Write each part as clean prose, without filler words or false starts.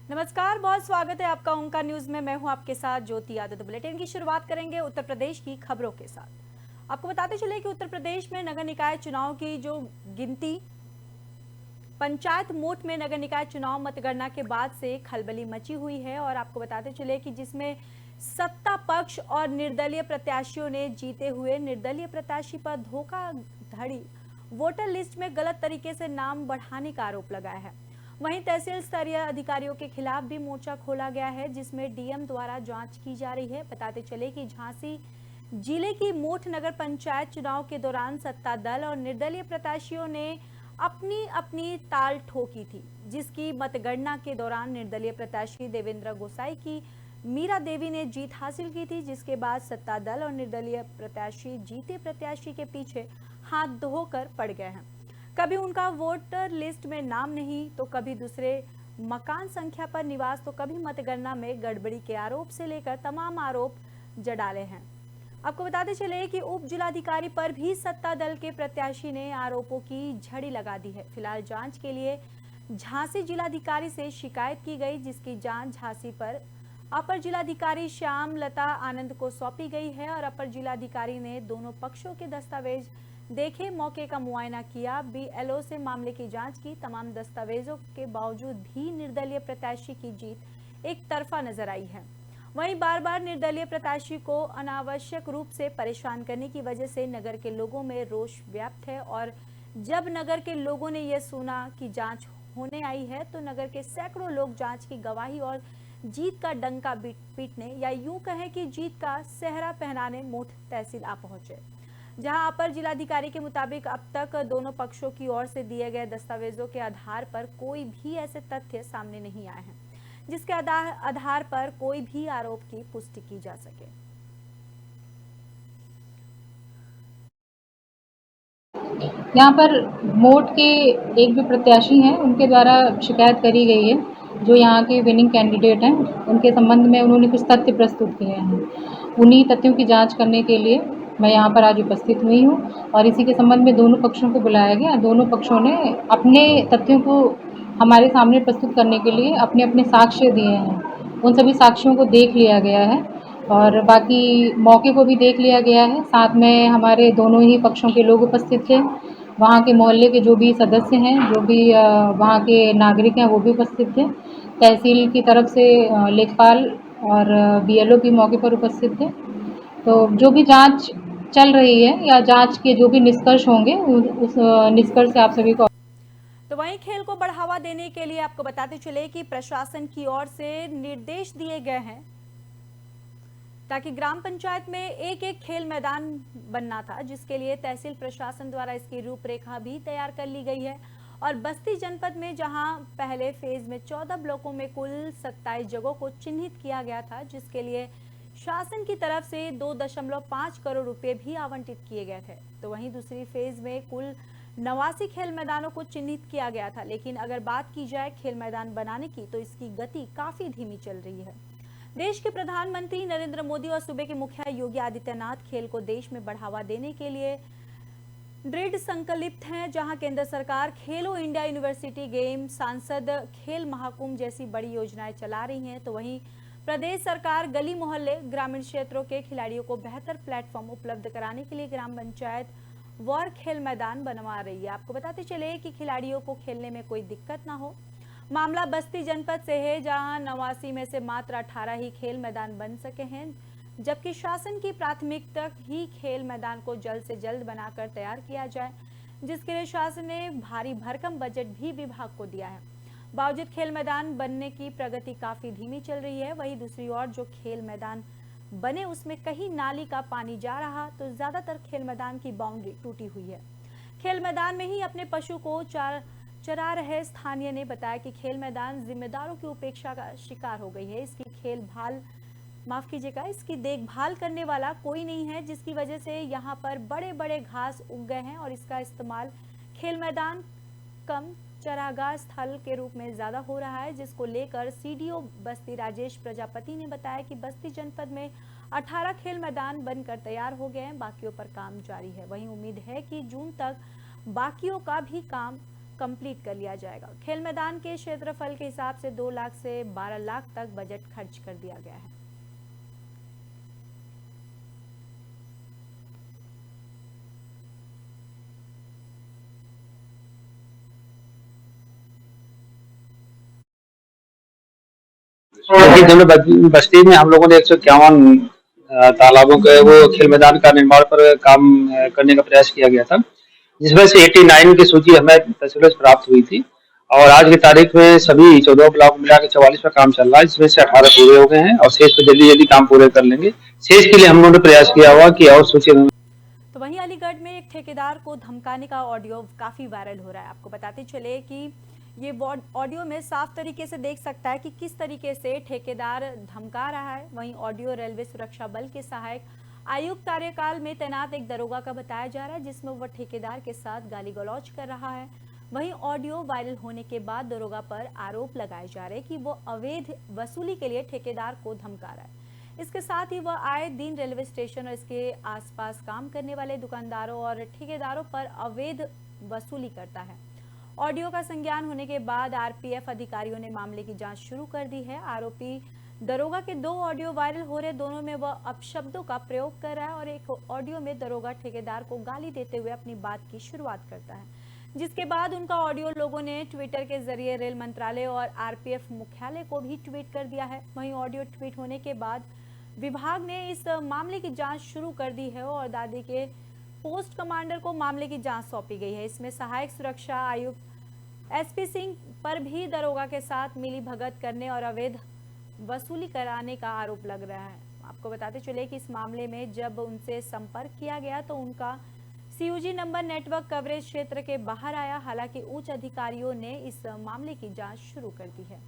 नमस्कार, बहुत स्वागत है आपका ओंकार न्यूज में। मैं हूं आपके साथ ज्योति यादव। बुलेटिन की शुरुआत करेंगे उत्तर प्रदेश की खबरों के साथ। आपको बताते चले कि उत्तर प्रदेश में नगर निकाय चुनाव की जो गिनती पंचायत मोड में नगर निकाय चुनाव मतगणना के बाद से खलबली मची हुई है और आपको बताते चले कि जिसमें सत्ता पक्ष और निर्दलीय प्रत्याशियों ने जीते हुए निर्दलीय प्रत्याशी पर धोखाधड़ी वोटर लिस्ट में गलत तरीके से नाम बढ़ाने का आरोप लगाया है। वहीं तहसील स्तरीय अधिकारियों के खिलाफ भी मोर्चा खोला गया है, जिसमें डीएम द्वारा जांच की जा रही है। बताते चले कि झांसी जिले की मोठ नगर पंचायत चुनाव के दौरान सत्ता दल और निर्दलीय प्रत्याशियों ने अपनी अपनी ताल ठोकी थी, जिसकी मतगणना के दौरान निर्दलीय प्रत्याशी देवेंद्र गोसाई की मीरा देवी ने जीत हासिल की थी, जिसके बाद सत्ता दल और निर्दलीय प्रत्याशी जीते प्रत्याशी के पीछे हाथ धोकर पड़ गए हैं। कभी उनका वोटर लिस्ट में नाम नहीं तो कभी दूसरे मकान संख्या पर निवास तो कभी मतगणना में गड़बड़ी के आरोप से लेकर तमाम आरोप जड़ाले हैं। आपको बताते चले कि उप जिलाधिकारी पर भी सत्ता दल के प्रत्याशी ने आरोपों की झड़ी लगा दी है। फिलहाल जांच के लिए झांसी जिलाधिकारी से शिकायत की गई, जिसकी जांच झांसी पर अपर जिलाधिकारी श्याम लता आनंद को सौंपी गई है और अपर जिलाधिकारी ने दोनों पक्षों के दस्तावेज देखे, मौके का मुआयना किया, बीएलओ से मामले की जांच की। तमाम दस्तावेजों के बावजूद भी निर्दलीय प्रत्याशी की जीत एक तरफा नजर आई है। वहीं बार बार निर्दलीय प्रत्याशी को अनावश्यक रूप से परेशान करने की वजह से नगर के लोगों में रोष व्याप्त है और जब नगर के लोगों ने यह सुना कि जांच होने आई है तो नगर के सैकड़ों लोग जांच की गवाही और जीत का डंका पीटने या यूं कहें कि जीत का सेहरा पहनाने मोठ तहसील आ पहुंचे, जहां अपर जिलाधिकारी के मुताबिक अब तक दोनों पक्षों की ओर से दिए गए दस्तावेजों के आधार पर कोई भी ऐसे तथ्य सामने नहीं आए हैं जिसके आधार पर कोई भी आरोप की पुष्टि की जा सके। यहाँ पर मोट के एक जो प्रत्याशी हैं उनके द्वारा शिकायत करी गई है। जो यहाँ के विनिंग कैंडिडेट हैं उनके संबंध में उन्होंने कुछ तथ्य प्रस्तुत किए हैं। उन्हीं तथ्यों की जांच करने के लिए मैं यहाँ पर आज उपस्थित हुई हूँ और इसी के संबंध में दोनों पक्षों को बुलाया गया। दोनों पक्षों ने अपने तथ्यों को हमारे सामने प्रस्तुत करने के लिए अपने अपने साक्ष्य दिए हैं। उन सभी साक्ष्यों को देख लिया गया है और बाकी मौके को भी देख लिया गया है। साथ में हमारे दोनों ही पक्षों के लोग उपस्थित थे। वहाँ के मोहल्ले के जो भी सदस्य हैं, जो भी वहाँ के नागरिक हैं, वो भी उपस्थित थे। तहसील की तरफ से लेखपाल और बीएलओ भी मौके पर उपस्थित थे। तो जो भी जांच चल रही है या जांच के जो भी निष्कर्ष होंगे उस निष्कर्ष से आप सभी को। तो वहीं खेल को बढ़ावा देने के लिए आपको बताते चले कि प्रशासन की ओर से निर्देश दिए गए हैं ताकि ग्राम पंचायत में एक एक खेल मैदान बनना था, जिसके लिए तहसील प्रशासन द्वारा इसकी रूपरेखा भी तैयार कर ली गई है। और बस्ती जनपद में जहां पहले फेज में 14 ब्लॉकों में कुल 27 जगहों को चिन्हित किया गया था, जिसके लिए शासन की तरफ से 2.5 करोड़ रुपए भी आवंटित किए गए थे। तो वहीं दूसरी फेज में कुल 89 खेल मैदानों को चिन्हित किया गया था, लेकिन अगर बात की जाए खेल मैदान बनाने की तो इसकी गति काफी धीमी चल रही है। देश के प्रधानमंत्री नरेंद्र मोदी और सूबे के मुखिया योगी आदित्यनाथ खेल को देश में बढ़ावा देने के लिए दृढ़ संकल्पित हैं, जहां केंद्र सरकार खेलो इंडिया यूनिवर्सिटी गेम, सांसद खेल महाकुंभ जैसी बड़ी योजनाएं चला रही हैं, तो वहीं प्रदेश सरकार गली मोहल्ले ग्रामीण क्षेत्रों के खिलाड़ियों को बेहतर प्लेटफॉर्म उपलब्ध कराने के लिए ग्राम पंचायत वार खेल मैदान बनवा रही है। आपको बताते चले कि खिलाड़ियों को खेलने में कोई दिक्कत ना हो। मामला बस्ती जनपद से है, जहां 89 में से मात्र 18 ही खेल मैदान बन सके हैं, जबकि शासन की प्राथमिकता ही खेल मैदान को जल्द से जल्द बनाकर तैयार किया जाए, जिसके लिए शासन ने भारी भरकम बजट भी विभाग को दिया है। बावजूद खेल मैदान बनने की प्रगति काफी धीमी चल रही है। वहीं दूसरी ओर जो खेल मैदान बने उसमें कहीं नाली का पानी जा रहा तो ज्यादातर खेल मैदान की बाउंड्री टूटी हुई है। खेल मैदान में ही अपने पशु को चरा रहे स्थानीय ने बताया कि खेल मैदान जिम्मेदारों की उपेक्षा का शिकार हो गई है। इसकी देखभाल करने वाला कोई नहीं है, जिसकी वजह से यहाँ पर बड़े बड़े घास उग गए हैं और इसका इस्तेमाल खेल मैदान कम चरागाह स्थल के रूप में ज्यादा हो रहा है, जिसको लेकर सीडीओ बस्ती राजेश प्रजापति ने बताया कि बस्ती जनपद में 18 खेल मैदान बनकर तैयार हो गए हैं, बाकियों पर काम जारी है। वहीं उम्मीद है कि जून तक बाकियों का भी काम कंप्लीट कर लिया जाएगा। खेल मैदान के क्षेत्रफल के हिसाब से 2 लाख से 12 लाख तक बजट खर्च कर दिया गया है। दोनों बस्ती में हम लोगों ने 151 तालाबों के वो खेल मैदान का निर्माण पर काम करने का प्रयास किया गया था, जिसमें से 89 की सूची हमें तहसीलों से प्राप्त हुई थी और आज की तारीख में सभी 14 ब्लॉक मिला के 44 पर काम चल रहा है, जिसमें से 18 पूरे हो गए हैं और शेष पे जल्दी जल्दी काम पूरे कर लेंगे। शेष के लिए हम लोगों ने प्रयास किया हुआ कि और सूची में। तो वहीं अलीगढ़ में एक ठेकेदार को धमकाने का ऑडियो काफी वायरल हो रहा है। आपको बताते चले कि ये ऑडियो में साफ तरीके से देख सकता है कि किस तरीके से ठेकेदार धमका रहा है। वहीं ऑडियो रेलवे सुरक्षा बल के सहायक आयुक्त कार्यकाल में तैनात एक दरोगा का बताया जा रहा है, जिसमें वह ठेकेदार के साथ गाली गलौज कर रहा है। वहीं ऑडियो वायरल होने के बाद दरोगा पर आरोप लगाए जा रहे हैं कि वो अवैध वसूली के लिए ठेकेदार को धमका रहा है। इसके साथ ही वह आए दिन रेलवे स्टेशन और इसके आसपास काम करने वाले दुकानदारों और ठेकेदारों पर अवैध वसूली करता है। ऑडियो का संज्ञान होने के बाद आरपीएफ अधिकारियों ने मामले की जांच शुरू कर दी है। आरोपी दरोगा के 2 ऑडियो वायरल हो रहे, दोनों में वह अपशब्दों का प्रयोग कर रहा है और एक ऑडियो में दरोगा ठेकेदार को गाली देते हुए अपनी बात की शुरुआत करता है, जिसके बाद उनका ऑडियो लोगों ने ट्विटर के जरिए रेल मंत्रालय और आरपीएफ मुख्यालय को भी ट्वीट कर दिया है। वहीं ऑडियो ट्वीट होने के बाद विभाग ने इस मामले की जांच शुरू कर दी है और दादी के पोस्ट कमांडर को मामले की जांच सौंपी गई है। इसमें सहायक सुरक्षा आयुक्त एसपी सिंह पर भी दरोगा के साथ मिली भगत करने और अवैध वसूली कराने का आरोप लग रहा है। आपको बताते चले कि इस मामले में जब उनसे संपर्क किया गया तो उनका सीयूजी नंबर नेटवर्क कवरेज क्षेत्र के बाहर आया। हालांकि उच्च अधिकारियों ने इस मामले की जांच शुरू कर दी है।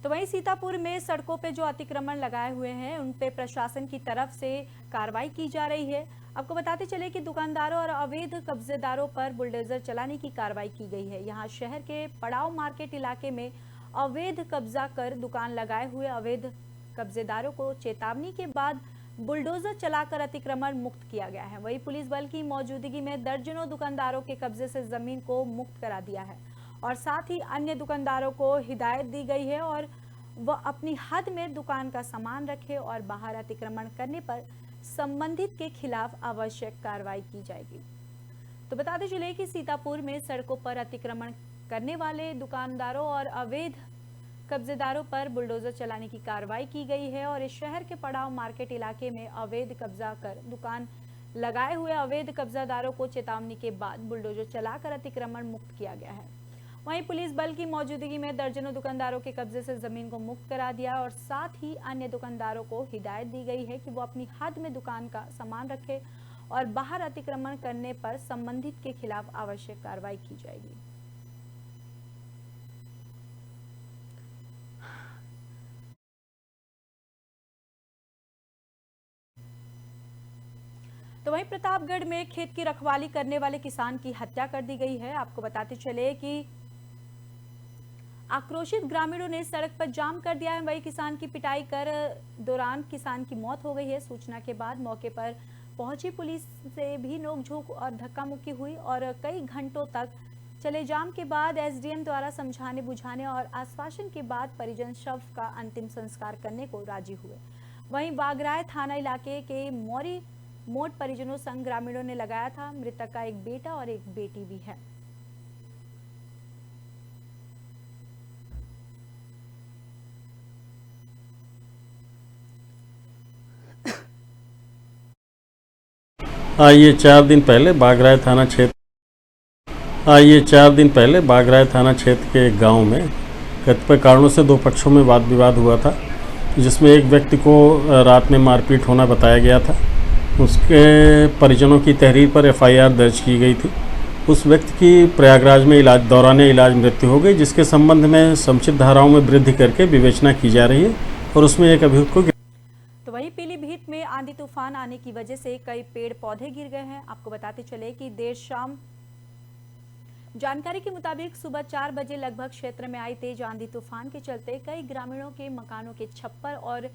तो वहीं सीतापुर में सड़कों पे जो अतिक्रमण लगाए हुए हैं उन पे प्रशासन की तरफ से कार्रवाई की जा रही है। आपको बताते चले कि दुकानदारों और अवैध कब्जेदारों पर बुलडोजर चलाने की कार्रवाई की गई है। यहां शहर के पड़ाव मार्केट इलाके में अवैध कब्जा कर दुकान लगाए हुए अवैध कब्जेदारों को चेतावनी के बाद बुलडोजर चलाकर अतिक्रमण मुक्त किया गया है। वहीं पुलिस बल की मौजूदगी में दर्जनों दुकानदारों के कब्जे से जमीन को मुक्त करा दिया है और साथ ही अन्य दुकानदारों को हिदायत दी गई है और वह अपनी हद में दुकान का सामान रखे और बाहर अतिक्रमण करने पर संबंधित के खिलाफ आवश्यक कार्रवाई की जाएगी। तो बताते चले कि सीतापुर में सड़कों पर अतिक्रमण करने वाले दुकानदारों और अवैध कब्जेदारों पर बुलडोजर चलाने की कार्रवाई की गई है और इस शहर के पड़ाव मार्केट इलाके में अवैध कब्जा कर दुकान लगाए हुए अवैध कब्जादारों को चेतावनी के बाद बुलडोजर चलाकर अतिक्रमण मुक्त किया गया है। वहीं पुलिस बल की मौजूदगी में दर्जनों दुकानदारों के कब्जे से जमीन को मुक्त करा दिया और साथ ही अन्य दुकानदारों को हिदायत दी गई है कि वो अपनी हद में दुकान का सामान रखे और बाहर अतिक्रमण करने पर संबंधित के खिलाफ आवश्यक कार्रवाई की जाएगी। तो वहीं प्रतापगढ़ में खेत की रखवाली करने वाले किसान की हत्या कर दी गई है। आपको बताते चले कि आक्रोशित ग्रामीणों ने सड़क पर जाम कर दिया है। वही किसान की पिटाई कर दौरान किसान की मौत हो गई है। सूचना के बाद मौके पर पहुंची पुलिस से भी नोकझोंक और धक्का मुक्की हुई और कई घंटों तक चले जाम के बाद एसडीएम द्वारा समझाने बुझाने और आश्वासन के बाद परिजन शव का अंतिम संस्कार करने को राजी हुए। वहीं बागराय थाना इलाके के मौरी मोड़ परिजनों संग ग्रामीणों ने लगाया था। मृतक का एक बेटा और एक बेटी भी है। ये 4 दिन पहले बागराय थाना क्षेत्र के गांव में कतिपय कारणों से 2 पक्षों में वाद विवाद हुआ था, जिसमें एक व्यक्ति को रात में मारपीट होना बताया गया था। उसके परिजनों की तहरीर पर एफआईआर दर्ज की गई थी। उस व्यक्ति की प्रयागराज में दौरान इलाज मृत्यु हो गई, जिसके संबंध में समुचित धाराओं में वृद्धि करके विवेचना की जा रही है और उसमें एक अभियुक्त को। तो वहीं पीलीभीत में आंधी तूफान आने की वजह से कई पेड़ पौधे गिर गए हैं। आपको बताते चले कि देर शाम जानकारी के मुताबिक सुबह 4 बजे लगभग क्षेत्र में आई तेज आंधी तूफान के चलते कई ग्रामीणों के मकानों के छप्पर और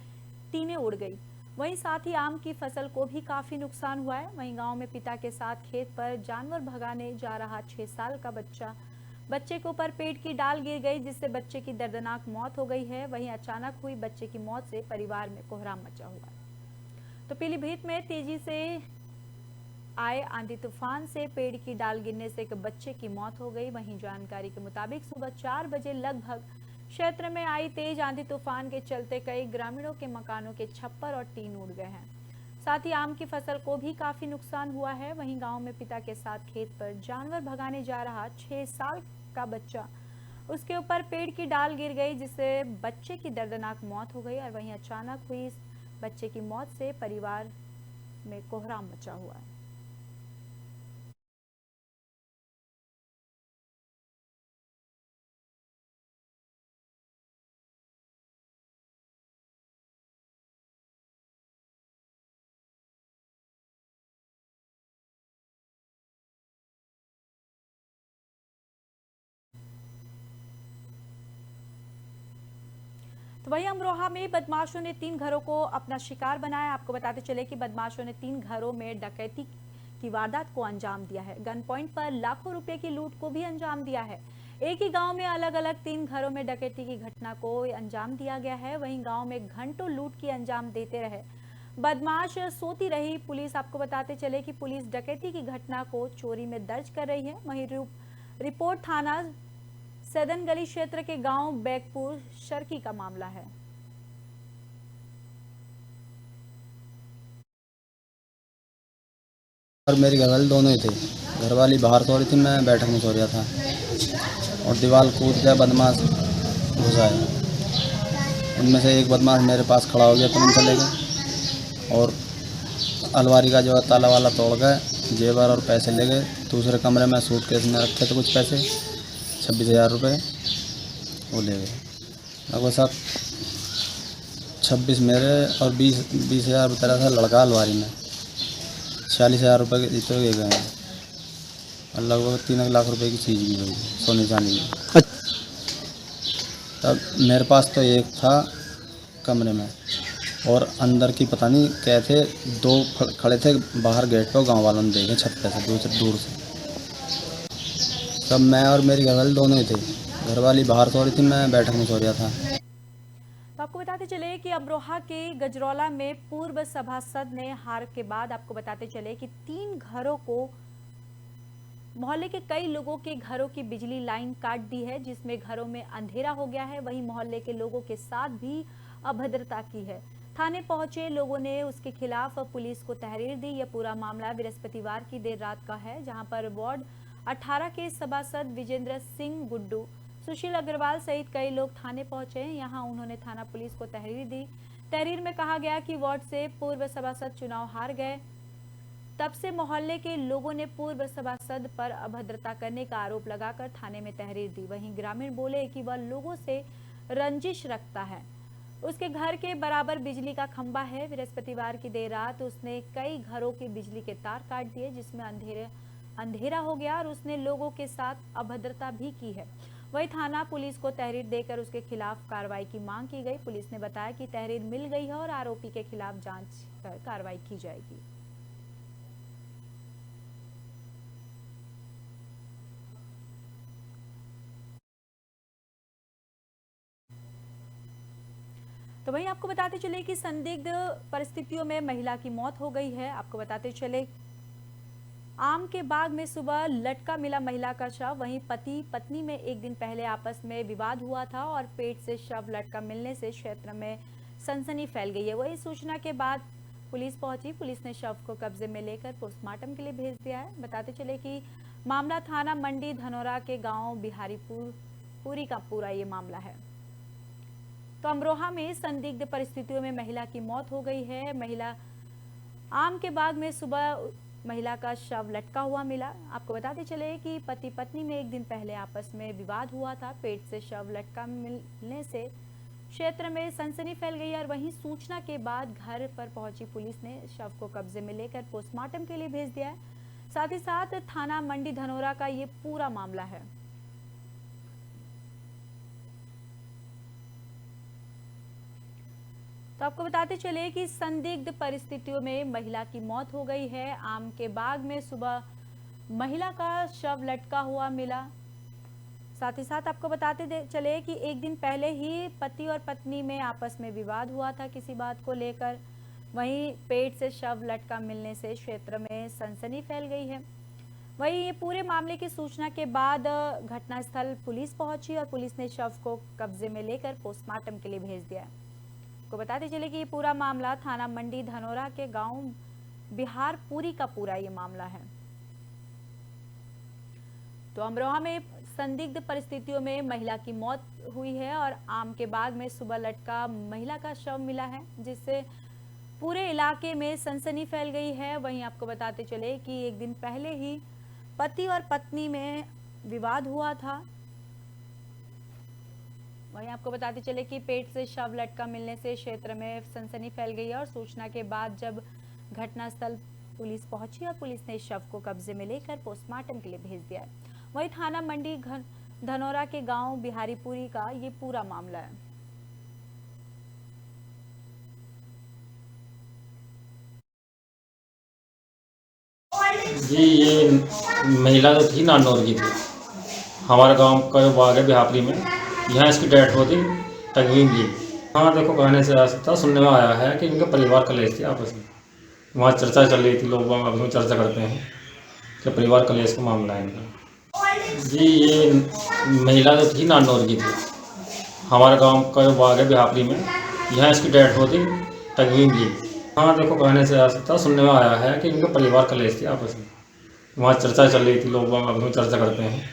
टीनें उड़ गई। वहीं साथ ही आम की फसल को भी काफी नुकसान हुआ है। वहीं गांव में पिता के साथ खेत पर जानवर भगाने जा रहा 6 साल का बच्चे के ऊपर पेड़ की डाल गिर गई, जिससे बच्चे की दर्दनाक मौत हो गई है। वहीं अचानक हुई बच्चे की मौत से परिवार में कोहराम मचा हुआ है। तो पीलीभीत में तेजी से आए आंधी तूफान से पेड़ की डाल गिरने से एक बच्चे की मौत हो गई। वहीं जानकारी के मुताबिक सुबह 4 बजे लगभग क्षेत्र में आई तेज आंधी तूफान के चलते कई ग्रामीणों के मकानों के छप्पर और टीन उड़ गए हैं। साथ ही आम की फसल को भी काफी नुकसान हुआ है। वहीं गांव में पिता के साथ खेत पर जानवर भगाने जा रहा 6 साल का बच्चा, उसके ऊपर पेड़ की डाल गिर गई, जिससे बच्चे की दर्दनाक मौत हो गई। और वहीं अचानक हुई इस बच्चे की मौत से परिवार में कोहराम मचा हुआ है। तो वहीं अमरोहा में बदमाशों ने 3 घरों को अपना शिकार बनाया। आपको बताते चले कि बदमाशों ने 3 घरों में डकैती की वारदात को अंजाम दिया है। गन पॉइंट पर लाखों रुपए की लूट को भी अंजाम दिया है। एक ही गांव में अलग अलग 3 घरों में डकैती की घटना को अंजाम दिया गया है। वहीं गांव में घंटों लूट की अंजाम देते रहे बदमाश सोती रही पुलिस। आपको बताते चले कि पुलिस डकैती की घटना को चोरी में दर्ज कर रही है। वहीं रिपोर्ट थाना सदन गली क्षेत्र के गांव बैकपुर शर्की का मामला है। और मेरी घरवाली दोनों ही थे। घरवाली बाहर सो रही थी, मैं बैठक में सो रहा था और दीवार कूद गया, बदमाश घुस आए। उनमें से एक बदमाश मेरे पास खड़ा हो गया, तुरंत चले गए और अलमारी का जो ताला वाला तोड़ गए, जेवर और पैसे ले गए। दूसरे कमरे में सूटकेस में रखे थे कुछ पैसे, 26,000 रुपये वो ले गए। लगभग सब 26 मेरे और 20,000 बताया था लड़का अलमारी में। 40,000 रुपये के जीते गए हैं और लगभग 3 लाख रुपए की चीज़ भी हुई, सोने चांदी की। तब मेरे पास तो एक था कमरे में और अंदर की पता नहीं क्या थे, 2 खड़े थे बाहर गेट पर। गांव वालों ने देखे छत पे से दूर से। तब मैं और मेरी घरवाली दोनों ही थे। घरवाली बाहर सो रही थी, मैं बैठक में सो रहा था। तो आपको बताते चले कि अमरोहा के गजरौला में पूर्व सभासद ने हार के बाद आपको बताते चले कि 3 घरों को, मोहल्ले के कई लोगों के घरों की बिजली लाइन काट दी है, जिसमें घरों में अंधेरा हो गया है। वहीं मोहल्ले के लोगों के साथ भी अभद्रता की है। थाने पहुंचे लोगों ने उसके खिलाफ पुलिस को तहरीर दी। यह पूरा मामला बृहस्पतिवार की देर रात का है, जहां पर वार्ड 18 के सभासद विजेंद्र सिंह गुड्डू, सुशील अग्रवाल सहित कई लोग थाने पहुंचे। यहां उन्होंने थाना पुलिस को तहरीर दी। तहरीर में कहा गया कि वार्ड से पूर्व सभासद चुनाव हार गए, तब से मोहल्ले के लोगों ने पूर्व सभासद पर अभद्रता करने का आरोप लगाकर थाने में तहरीर दी। वहीं ग्रामीण बोले कि वह लोगों से रंजिश रखता है, उसके घर के बराबर बिजली का खंभा है। बृहस्पतिवार की देर रात उसने कई घरों के बिजली के तार काट दिए, जिसमें अंधेरा हो गया और उसने लोगों के साथ अभद्रता भी की है। वही थाना पुलिस को तहरीर देकर उसके खिलाफ कार्रवाई की मांग की गई। पुलिस ने बताया कि तहरीर मिल गई है और आरोपी के खिलाफ जांच कर कार्रवाई की जाएगी। तो वहीं आपको बताते चले कि संदिग्ध परिस्थितियों में महिला की मौत हो गई है। आपको बताते चले आम के बाग में सुबह लटका मिला महिला का शव। वहीं पति पत्नी में एक दिन पहले आपस में विवाद हुआ था और पेट से शव लटका मिलने से क्षेत्र में सनसनी फैल गई है। वही सूचना के बाद पुलिस पहुंची। पुलिस ने शव को कब्जे में लेकर पोस्टमार्टम के लिए भेज दिया है। बताते चले कि मामला थाना मंडी धनौरा के गांव बिहारीपुर पूरी का पूरा ये मामला है। तो अमरोहा में संदिग्ध परिस्थितियों में महिला की मौत हो गई है। महिला आम के बाग में सुबह महिला का शव लटका हुआ मिला। आपको बताते चले कि पति पत्नी में एक दिन पहले आपस में विवाद हुआ था। पेट से शव लटका मिलने से क्षेत्र में सनसनी फैल गई और वहीं सूचना के बाद घर पर पहुंची पुलिस ने शव को कब्जे में लेकर पोस्टमार्टम के लिए भेज दिया है। साथ ही साथ थाना मंडी धनौरा का ये पूरा मामला है। तो आपको बताते चले कि संदिग्ध परिस्थितियों में महिला की मौत हो गई है। आम के बाग में सुबह महिला का शव लटका हुआ मिला। साथ ही साथ आपको बताते चले कि एक दिन पहले ही पति और पत्नी में आपस में विवाद हुआ था किसी बात को लेकर। वहीं पेट से शव लटका मिलने से क्षेत्र में सनसनी फैल गई है। वहीं ये पूरे मामले की सूचना के बाद घटनास्थल पुलिस पहुंची और पुलिस ने शव को कब्जे में लेकर पोस्टमार्टम के लिए भेज दिया है। आपको बताते चले कि ये पूरा मामला थाना मंडी धनोरा के गांव बिहारपुरी का पूरा ये मामला है। तो अमरोहा में संदिग्ध परिस्थितियों में महिला की मौत हुई है और आम के बाग में सुबह लटका महिला का शव मिला है, जिससे पूरे इलाके में सनसनी फैल गई है। वहीं आपको बताते चले कि एक दिन पहले ही पति और पत्नी में विवाद हुआ था। वहीं आपको बताते चले कि पेट से शव लटका मिलने से क्षेत्र में सनसनी फैल गई है और सूचना के बाद जब घटनास्थल पुलिस पहुंची और पुलिस ने शव को कब्जे में लेकर पोस्टमार्टम के लिए भेज दिया है। वहीं थाना मंडी धनोरा के गांव बिहारीपुरी का ये पूरा मामला है। जी ये महिला जो थी नानौर की थी। हमारे गांव का जो बाग है बिहापरी में, यहाँ इसकी डेथ हुई थी तकवीम जी। हाँ देखो, कहने से आ सकता, सुनने में आया है कि इनके परिवार कलेश थी आपस में। वहाँ चर्चा चल रही थी, लोग आपस में चर्चा करते हैं कि परिवार कलेश का मामला है इनका। जी ये महिला जो थी नानौर की थी। हमारे गांव का जो बाग है बिहापरी में, यहाँ इसकी डेथ हुई थी तकवीम जी। हाँ देखो, कहने से आ सकता, सुनने में आया है कि इनके परिवार कलेश थी आपस में। वहाँ चर्चा चल रही थी, लोग आपस में चर्चा करते हैं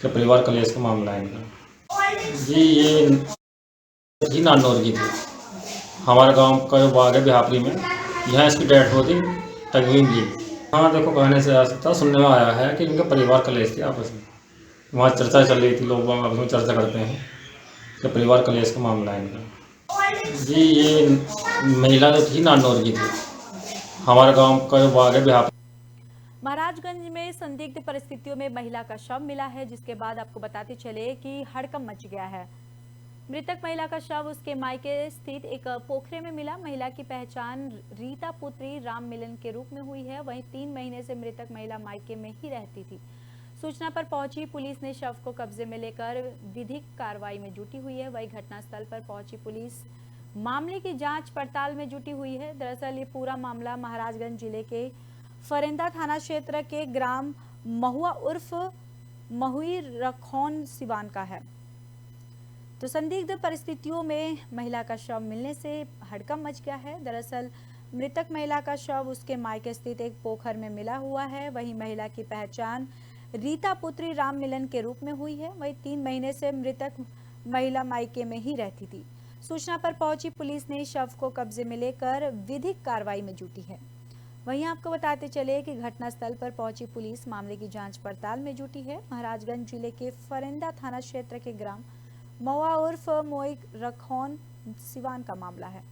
कि परिवार कलेश का मामला है इनका। जी ये थी नानौर की थी। हमारे गांव का जो बाग है बिहापरी में, यहाँ इसकी डेथ हुई थी तकवीम जी। हाँ देखो, कहने से आ सकता, सुनने में आया है कि इनके परिवार कलेश थी आपस में। वहाँ चर्चा चल रही थी, लोग आपस में चर्चा करते हैं कि परिवार कलेश का मामला है इनका। जी ये महिला जो थी नानौर की थी। हमारे गांव का जो बाग है बिहार। महाराजगंज में संदिग्ध परिस्थितियों में महिला का शव मिला है, जिसके बाद आपको बताते चले कि हड़कंप मच गया है। मृतक महिला का शव उसके मायके स्थित एक पोखरे में मिला। महिला की पहचान रीता पुत्री राम मिलन के रूप में हुई है। वहीं 3 महीने से मृतक महिला मायके में ही रहती थी। सूचना पर पहुंची पुलिस ने शव को कब्जे में लेकर विधिक कार्रवाई में जुटी हुई है। वहीं घटनास्थल पर पहुंची पुलिस मामले की जांच पड़ताल में जुटी हुई है। दरअसल ये पूरा मामला महाराजगंज जिले के फरेंदा थाना क्षेत्र के ग्राम महुआ उर्फ महुई रखौन सिवान का है। तो संदिग्ध परिस्थितियों में महिला का शव मिलने से हड़कंप मच गया है। दरअसल मृतक महिला का शव उसके मायके स्थित एक पोखर में मिला हुआ है। वहीं महिला की पहचान रीता पुत्री राम मिलन के रूप में हुई है। वहीं 3 महीने से मृतक महिला मायके में ही रहती थी। सूचना पर पहुंची पुलिस ने शव को कब्जे में लेकर विधिक कार्रवाई में जुटी है। वहीं आपको बताते चले कि घटनास्थल पर पहुंची पुलिस मामले की जांच पड़ताल में जुटी है। महाराजगंज जिले के फरेंदा थाना क्षेत्र के ग्राम महुआ उर्फ मोई रखौन सिवान का मामला है।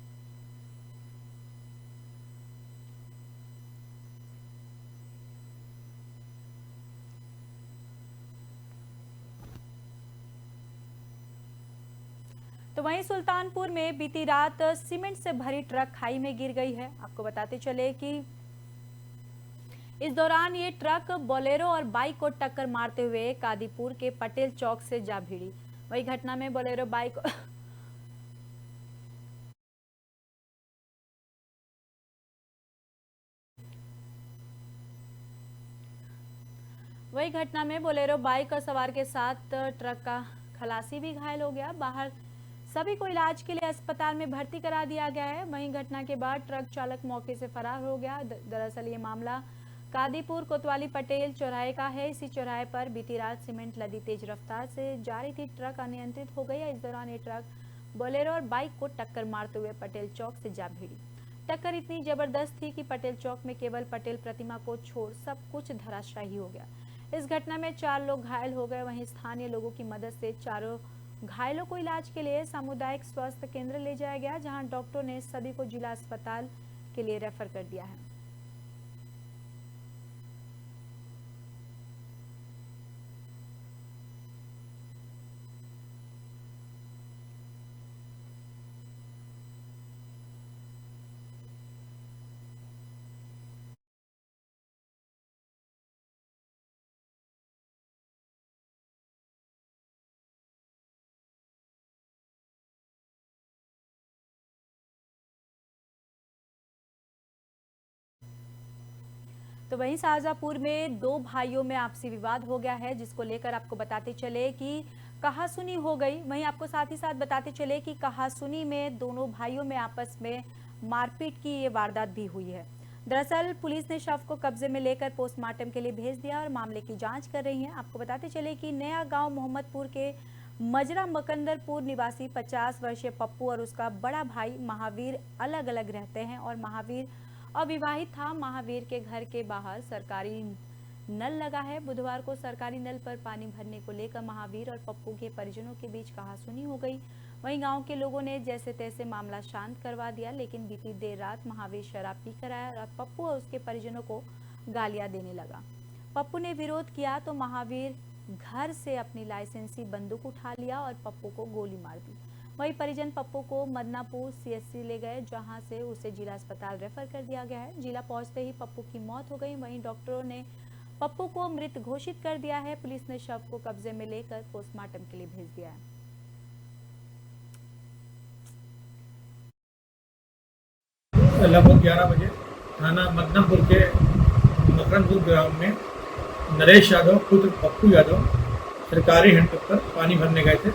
तो वहीं सुल्तानपुर में बीती रात सीमेंट से भरी ट्रक खाई में गिर गई है। आपको बताते चले कि इस दौरान ये ट्रक बोलेरो और बाइक को टक्कर मारते हुए कादीपुर के पटेल चौक से जा भिड़ी। वही घटना में बोलेरो बाइक का सवार के साथ ट्रक का खलासी भी घायल हो गया। बाहर सभी को इलाज के लिए अस्पताल में भर्ती करा दिया गया है। वहीं घटना के बाद ट्रक चालक मौके से फरार हो गया। दरअसल ये मामला कादीपुर कोतवाली पटेल चौराहे का है। इसी चौराहे पर बीती रात सीमेंट लदी तेज रफ्तार से जा रही थी ट्रक अनियंत्रित हो गई। इस दौरान ये ट्रक बोलेरो और बाइक को टक्कर मारते हुए पटेल चौक से जा भिड़ी। टक्कर इतनी जबरदस्त थी कि पटेल चौक में केवल पटेल प्रतिमा को छोड़ सब कुछ धराशायी हो गया। इस घटना में 4 लोग घायल हो गए। वहीं स्थानीय लोगों की मदद से चारों घायलों को इलाज के लिए सामुदायिक स्वास्थ्य केंद्र ले जाया गया, जहां डॉक्टरों ने सभी को जिला अस्पताल के लिए रेफर कर दिया है। तो वहीं शाहजहांपुर में दो भाइयों में आपसी विवाद हो गया है, जिसको लेकर आपको बताते चले कि कहासुनी हो गई। वहीं आपको साथ ही साथ बताते चले कि कहासुनी में दोनों भाइयों में आपस में मारपीट की ये वारदात भी हुई है। दरअसल पुलिस ने शव को कब्जे में लेकर पोस्टमार्टम के लिए भेज दिया और मामले की जांच कर रही है। आपको बताते चले कि नया गांव मोहम्मदपुर के मजरा मकंदरपुर निवासी 50 वर्षीय पप्पू और उसका बड़ा भाई महावीर अलग अलग रहते हैं और महावीर अविवाहित था। महावीर के घर के बाहर सरकारी नल लगा है। बुधवार को सरकारी नल पर पानी भरने को लेकर महावीर और पप्पू के परिजनों के बीच कहासुनी हो गई। वहीं गांव के लोगों ने जैसे तैसे मामला शांत करवा दिया, लेकिन बीती देर रात महावीर शराब पीकर आया और पप्पू और उसके परिजनों को गालियां देने लगा। पप्पू ने विरोध किया तो महावीर घर से अपनी लाइसेंसी बंदूक उठा लिया और पप्पू को गोली मार दी। वहीं परिजन पप्पू को मदनापुर सीएचसी ले गए, जहां से उसे जिला अस्पताल रेफर कर दिया गया है। जिला पहुंचते ही पप्पू की मौत हो गई। वहीं डॉक्टरों ने पप्पू को मृत घोषित कर दिया है। पुलिस ने शव को कब्जे में लेकर पोस्टमार्टम के लिए भेज दिया है। लगभग 11 बजे थाना मदनापुर के मकरनपुर ग्राम में नरेश यादव पुत्र पप्पू यादव सरकारी हैंडपंप पर पानी भरने गए थे।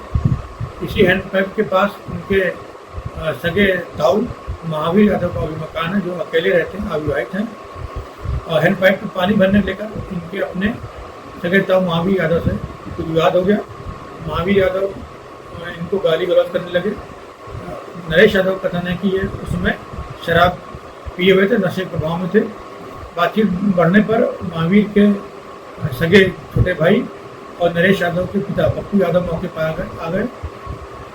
इसी हैंडपंप के पास उनके सगे ताऊ महावीर यादव का भी मकान है, जो अकेले रहते हैं, अविवाहित हैं। और हैंडपंप में पानी भरने लेकर इनके अपने सगे ताऊ महावीर यादव से कुछ विवाद हो गया। महावीर यादव इनको गाली गलौज करने लगे। नरेश यादव का कहना है कि ये उसमें शराब पिए हुए थे, नशे के प्रभाव में थे। बातचीत बढ़ने पर महावीर के सगे छोटे भाई और नरेश यादव के पिता पप्पू यादव मौके पर आ गए,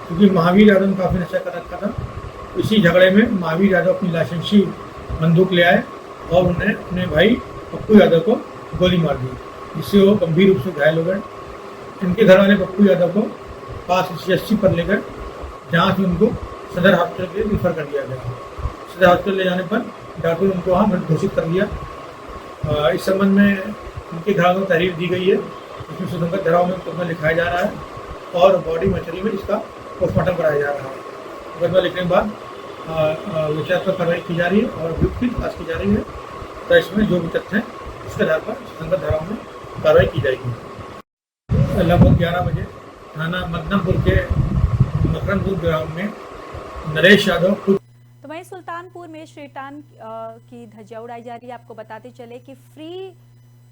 क्योंकि महावीर यादव ने काफ़ी नशा कर रखा था। इसी झगड़े में महावीर यादव अपनी लाइसेंसी बंदूक ले आए और उन्हें अपने भाई पप्पू यादव को गोली मार दी, जिससे वो गंभीर रूप से घायल हो गए। इनके घर वाले पप्पू यादव को पास सीएचसी पर लेकर जहाँ से उनको सदर हॉस्पिटल के रेफर कर दिया गया। सदर हॉस्पिटल ले जाने पर डॉक्टर ने उनको वहाँ मृत घोषित कर दिया। इस संबंध में उनके घर में तहरीर दी गई है, इसमें सुसंगत धाराओं में मुकदमा लिखाया जा रहा है और बॉडी मचरी में इसका पोस्टमार्टम कराया जा रहा है। मुकदमा लिखने के बाद विचार पर कार्रवाई की जा रही है और अभियुक्त की तलाश की जा रही है। तो इसमें जो भी तथ्य हैं उसके आधार पर सुसंगत धाराओं में कार्रवाई की जाएगी। लगभग 11 बजे थाना मदनापुर के मकरनपुर ग्राम में नरेश यादव तो वहीं सुल्तानपुर में श्रीटान की धज्जियां उड़ाई जा रही है। आपको बताते चले कि फ्री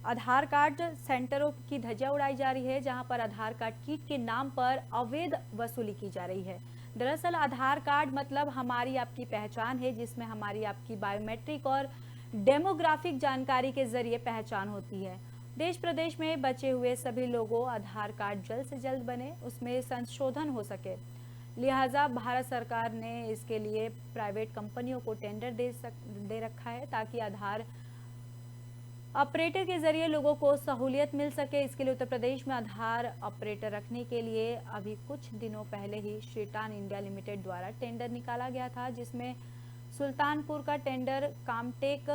आधार कार्ड सेंटरों की धज्जियां उड़ाई जा रही है, जहां पर आधार कार्ड किट के नाम पर अवैध वसूली की जा रही है। दरअसल आधार कार्ड मतलब हमारी आपकी पहचान है, जिसमें हमारी आपकी बायोमेट्रिक और डेमोग्राफिक जानकारी के जरिए पहचान होती है। देश प्रदेश में बचे हुए सभी लोगों आधार कार्ड जल्द से जल्द बने, उसमें संशोधन हो सके, लिहाजा भारत सरकार ने इसके लिए प्राइवेट कंपनियों को टेंडर दे रखा है, ताकि आधार ऑपरेटर के जरिए लोगों को सहूलियत मिल सके। इसके लिए उत्तर प्रदेश में आधार ऑपरेटर रखने के लिए अभी कुछ दिनों पहले ही श्रीटान इंडिया लिमिटेड द्वारा टेंडर निकाला गया था, जिसमें सुल्तानपुर का टेंडर कामटेक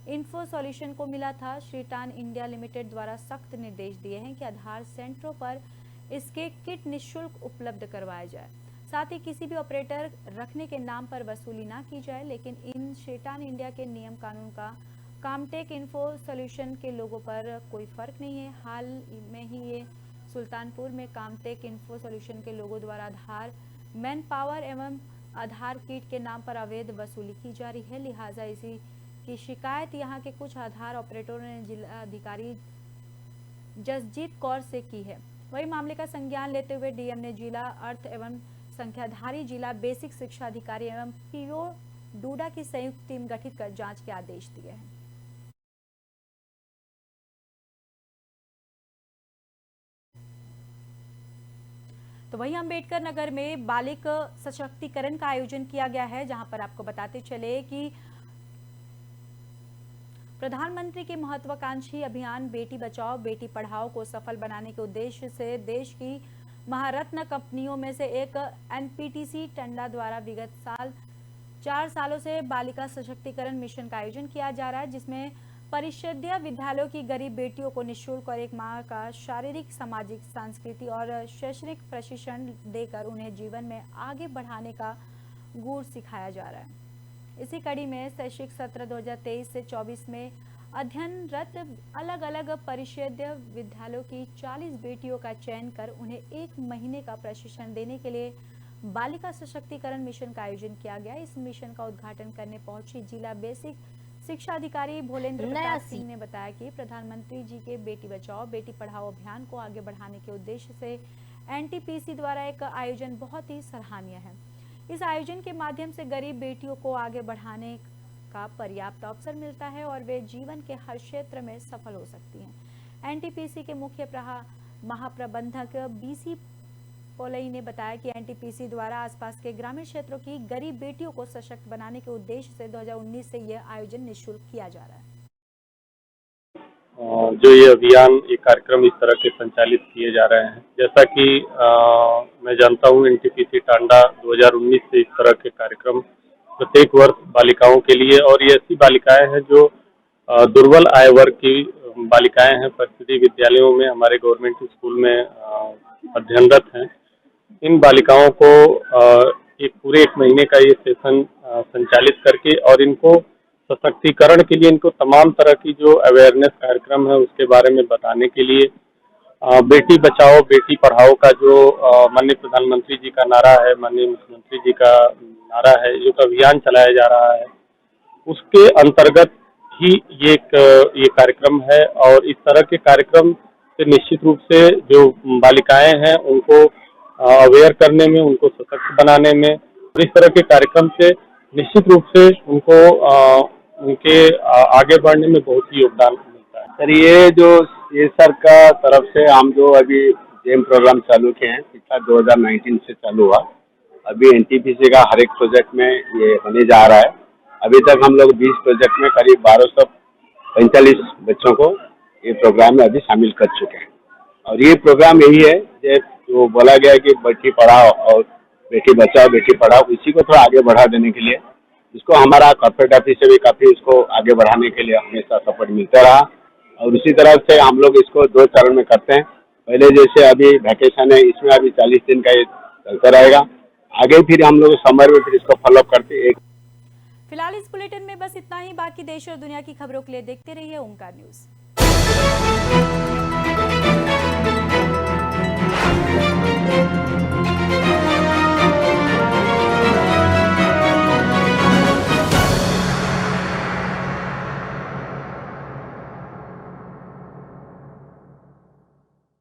इन्फो सॉल्यूशन को मिला था। श्रीटान इंडिया लिमिटेड द्वारा सख्त निर्देश दिए हैं कि आधार सेंटरों पर इसके किट निःशुल्क उपलब्ध करवाया जाए, साथ ही किसी भी ऑपरेटर रखने के नाम पर वसूली ना की जाए। लेकिन इन श्रीटान इंडिया के नियम कानून का कामटेक इन्फो सॉल्यूशन के लोगों पर कोई फर्क नहीं है। हाल में ही ये सुल्तानपुर में कामटेक इन्फो सॉल्यूशन के लोगों द्वारा आधार मैन पावर एवं आधार किट के नाम पर अवैध वसूली की जा रही है, लिहाजा इसी की शिकायत यहाँ के कुछ आधार ऑपरेटरों ने जिला अधिकारी जसजीत कौर से की है। वही मामले का संज्ञान लेते हुए डीएम ने जिला अर्थ एवं संख्याधारी जिला बेसिक शिक्षा अधिकारी एवं पीओ डूडा की संयुक्त टीम गठित कर जांच के आदेश दिए हैं। तो वहीं अम्बेडकर नगर में बालिक सशक्तिकरण का आयोजन किया गया है, जहां पर आपको बताते चले कि प्रधानमंत्री के महत्वाकांक्षी अभियान बेटी बचाओ बेटी पढ़ाओ को सफल बनाने के उद्देश्य से देश की महारत्न कंपनियों में से एक एनपीटीसी टंडा द्वारा विगत 4 सालों से बालिका सशक्तिकरण मिशन का आयोजन किया जा रहा है, जिसमें परिषदीय विद्यालयों की गरीब बेटियों को निःशुल्क और एक माह का शारीरिक, सामाजिक, सांस्कृतिक और शैक्षणिक प्रशिक्षण देकर उन्हें जीवन में आगे बढ़ाने का गुर सिखाया जा रहा है। इसी कड़ी में शैक्षिक सत्र 2023 से 24 में अध्ययनरत अलग अलग परिषदीय विद्यालयों की 40 बेटियों का चयन कर उन्हें 1 महीने का प्रशिक्षण देने के लिए बालिका सशक्तिकरण मिशन का आयोजन किया गया। इस मिशन का उद्घाटन करने पहुंची जिला बेसिक शिक्षा अधिकारी भोलेंद्र प्रताप सिंह ने बताया कि प्रधानमंत्री जी के बेटी बचाओ बेटी पढ़ाओ अभियान को आगे बढ़ाने के उद्देश्य से एनटीपीसी द्वारा एक आयोजन बहुत ही सराहनीय है। इस आयोजन के माध्यम से गरीब बेटियों को आगे बढ़ाने का पर्याप्त अवसर मिलता है और वे जीवन के हर क्षेत्र में सफल हो सकती हैं। एनटीपीसी के मुख्य महाप्रबंधक बीसी पोलई ने बताया कि एनटीपीसी द्वारा आसपास के ग्रामीण क्षेत्रों की गरीब बेटियों को सशक्त बनाने के उद्देश्य से 2019 से यह आयोजन निःशुल्क किया जा रहा है। जो ये अभियान, ये कार्यक्रम इस तरह के संचालित किए जा रहे हैं, जैसा कि मैं जानता हूँ एनटीपीसी टांडा 2019 से इस तरह के कार्यक्रम प्रत्येक वर्ष बालिकाओं के लिए, और ये ऐसी बालिकाएं हैं जो दुर्बल आय वर्ग की बालिकाएं हैं, परिषदीय विद्यालयों में, हमारे गवर्नमेंट स्कूल में अध्ययनरत हैं। इन बालिकाओं को पूरे 1 महीने का ये सेशन संचालित करके और इनको सशक्तिकरण के लिए इनको तमाम तरह की जो अवेयरनेस कार्यक्रम है उसके बारे में बताने के लिए बेटी बचाओ बेटी पढ़ाओ का जो माननीय प्रधानमंत्री जी का नारा है, माननीय मुख्यमंत्री जी का नारा है, जो अभियान चलाया जा रहा है, उसके अंतर्गत ही ये कार्यक्रम है। और इस तरह के कार्यक्रम से निश्चित रूप से जो बालिकाएं हैं उनको अवेयर करने में, उनको सशक्त बनाने में, और इस तरह के कार्यक्रम से निश्चित रूप से उनको उनके आगे बढ़ने में बहुत ही योगदान मिलता है। सर, ये जो सर का तरफ से हम जो अभी जेम प्रोग्राम चालू किए हैं, पिछला 2019 से चालू हुआ, अभी एनटीपीसी का हर एक प्रोजेक्ट में ये होने जा रहा है। अभी तक हम लोग 20 प्रोजेक्ट में करीब 1245 बच्चों को ये प्रोग्राम में अभी शामिल कर चुके हैं। और ये प्रोग्राम यही है जो बोला गया है कि बेटी पढ़ाओ और बेटी बचाओ बेटी पढ़ाओ, इसी को थोड़ा आगे बढ़ा देने के लिए, इसको हमारा कॉर्पोरेट ऑफिस से भी काफ़ी इसको आगे बढ़ाने के लिए हमेशा सपोर्ट मिलता रहा। और उसी तरह से हम लोग इसको 2 चरण में करते हैं। पहले जैसे अभी वैकेशन है, इसमें अभी 40 दिन का ये चलता रहेगा। आगे फिर हम लोग समर में फिर इसको फॉलोअप करते। फिलहाल इस बुलेटिन में बस इतना ही। बाकी देश और दुनिया की खबरों के लिए देखते रहिए ओमकार न्यूज़।